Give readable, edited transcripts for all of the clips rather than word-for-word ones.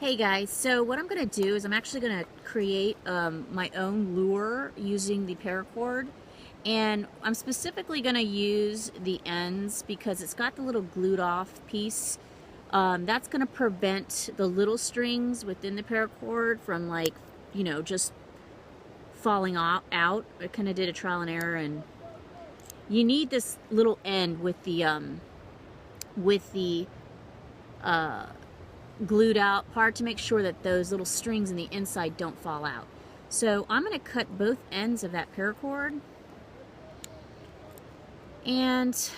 Hey guys, so what I'm going to do is I'm actually going to create my own lure using the paracord, and I'm specifically going to use the ends because it's got the little glued off piece. That's going to prevent the little strings within the paracord from just falling out. I kind of did a trial and error, and you need this little end with the glued out part to make sure that those little strings in the inside don't fall out. So I'm going to cut both ends of that paracord and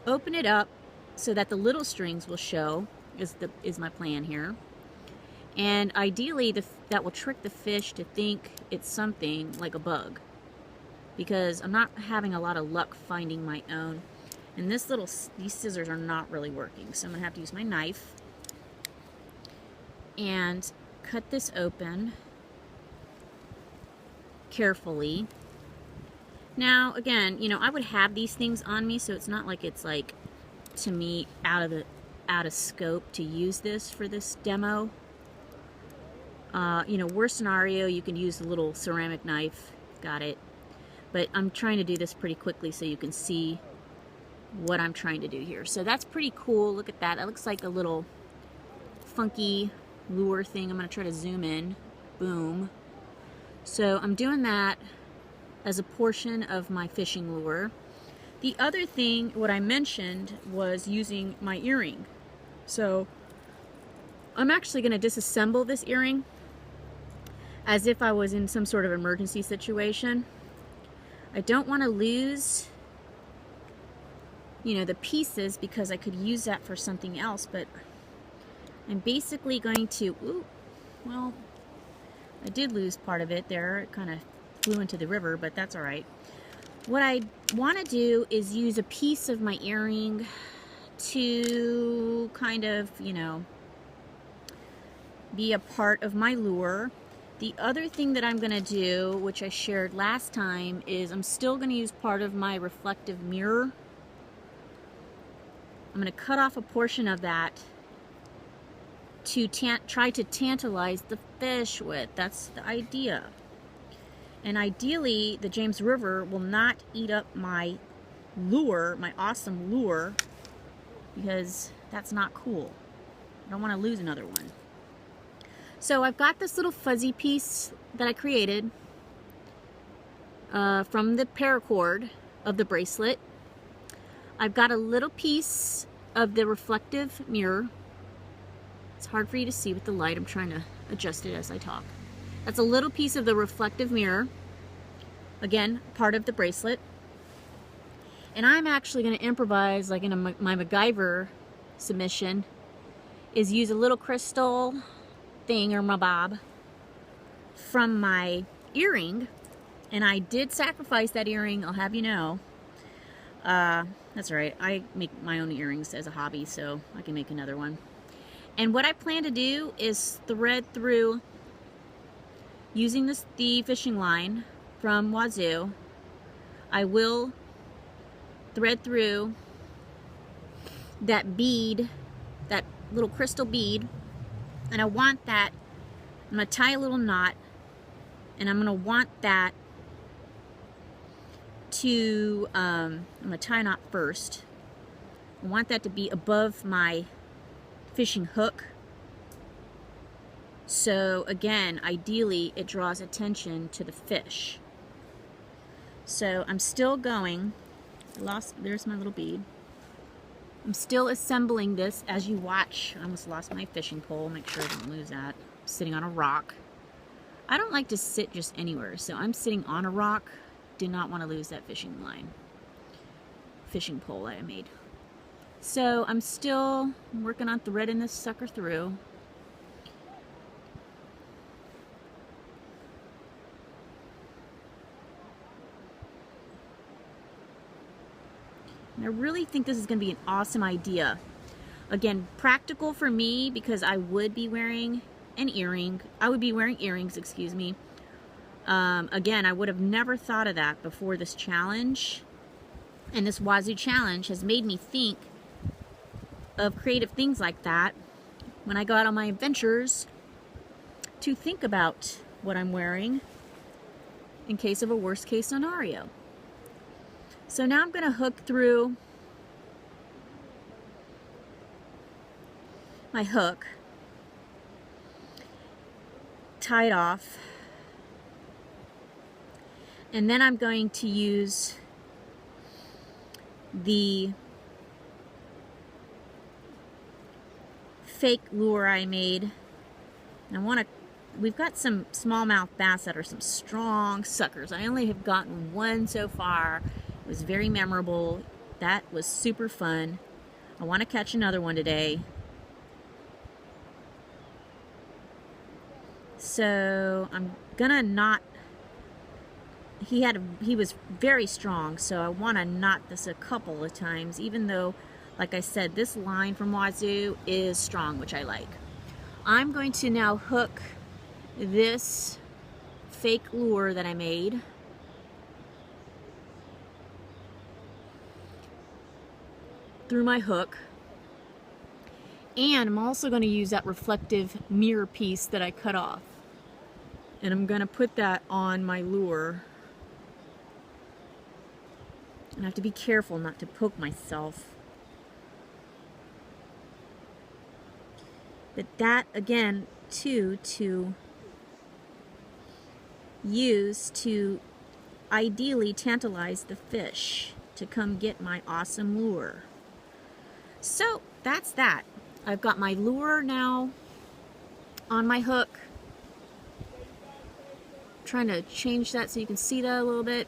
open it up so that the little strings will show, is my plan here. And ideally that will trick the fish to think it's something like a bug, because I'm not having a lot of luck finding my own. And these scissors are not really working, so I'm going to have to use my knife and cut this open carefully. Now, again, I would have these things on me, so it's not like it's to me out of scope to use this for this demo. Worst scenario, you can use the little ceramic knife. Got it. But I'm trying to do this pretty quickly so you can see what I'm trying to do here. So that's pretty cool. Look at that. That looks like a little funky lure thing. I'm going to try to zoom in. Boom. So I'm doing that as a portion of my fishing lure. The other thing, what I mentioned, was using my earring. So I'm actually going to disassemble this earring as if I was in some sort of emergency situation. I don't want to lose the pieces because I could use that for something else, but I'm basically going to, well, I did lose part of it there. It kind of flew into the river, but that's all right. What I want to do is use a piece of my earring to kind of, be a part of my lure. The other thing that I'm going to do, which I shared last time, is I'm still going to use part of my reflective mirror. I'm going to cut off a portion of that to try to tantalize the fish with. That's the idea. And ideally, the James River will not eat up my lure, my awesome lure, because that's not cool. I don't want to lose another one. So I've got this little fuzzy piece that I created from the paracord of the bracelet. I've got a little piece of the reflective mirror. It's hard for you to see with the light. I'm trying to adjust it as I talk. That's a little piece of the reflective mirror. Again, part of the bracelet. And I'm actually going to improvise, like in my MacGyver submission, is use a little crystal thing or mabob from my earring. And I did sacrifice that earring, I'll have you know. That's right, I make my own earrings as a hobby, so I can make another one. And what I plan to do is thread through, using the fishing line from Wazoo, I will thread through that bead, that little crystal bead, and I want that, I'm going to tie a little knot, and I'm going to want that to, I'm going to tie a knot first. I want that to be above my fishing hook. So again, ideally it draws attention to the fish. So I'm still going, there's my little bead. I'm still assembling this as you watch. I almost lost my fishing pole, make sure I don't lose that. I'm sitting on a rock. I don't like to sit just anywhere, so I'm sitting on a rock. Did not want to lose that fishing pole that I made. So I'm still working on threading this sucker through. And I really think this is going to be an awesome idea. Again, practical for me because I would be wearing an earring. I would be wearing earrings, excuse me. Again, I would have never thought of that before this challenge. And this Wazoo challenge has made me think of creative things like that. when I go out on my adventures to think about what I'm wearing in case of a worst case scenario. So now I'm going to hook through my hook, tie it off, and then I'm going to use the fake lure I made. And we've got some smallmouth bass that are some strong suckers. I only have gotten one so far. It was very memorable. That was super fun. I want to catch another one today. So I'm gonna knot. He was very strong, so I want to knot this a couple of times, even though, like I said, this line from Wazoo is strong, which I like. I'm going to now hook this fake lure that I made through my hook, and I'm also going to use that reflective mirror piece that I cut off, and I'm going to put that on my lure. And I have to be careful not to poke myself. But that, again, too, to use to ideally tantalize the fish to come get my awesome lure. So that's that. I've got my lure now on my hook. I'm trying to change that so you can see that a little bit.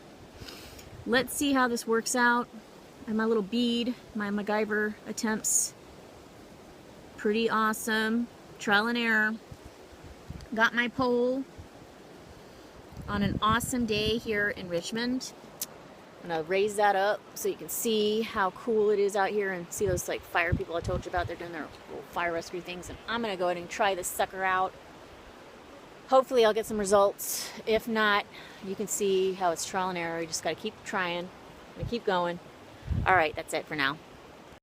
Let's see how this works out. And my little bead, my MacGyver attempts. Pretty awesome. Trial and error. Got my pole on an awesome day here in Richmond. I'm gonna raise that up so you can see how cool it is out here and see those like fire people I told you about. They're doing their little fire rescue things, and I'm gonna go ahead and try this sucker out. Hopefully I'll get some results. If not, you can see how it's trial and error. You just gotta keep trying. I'm gonna keep going. All right, that's it for now.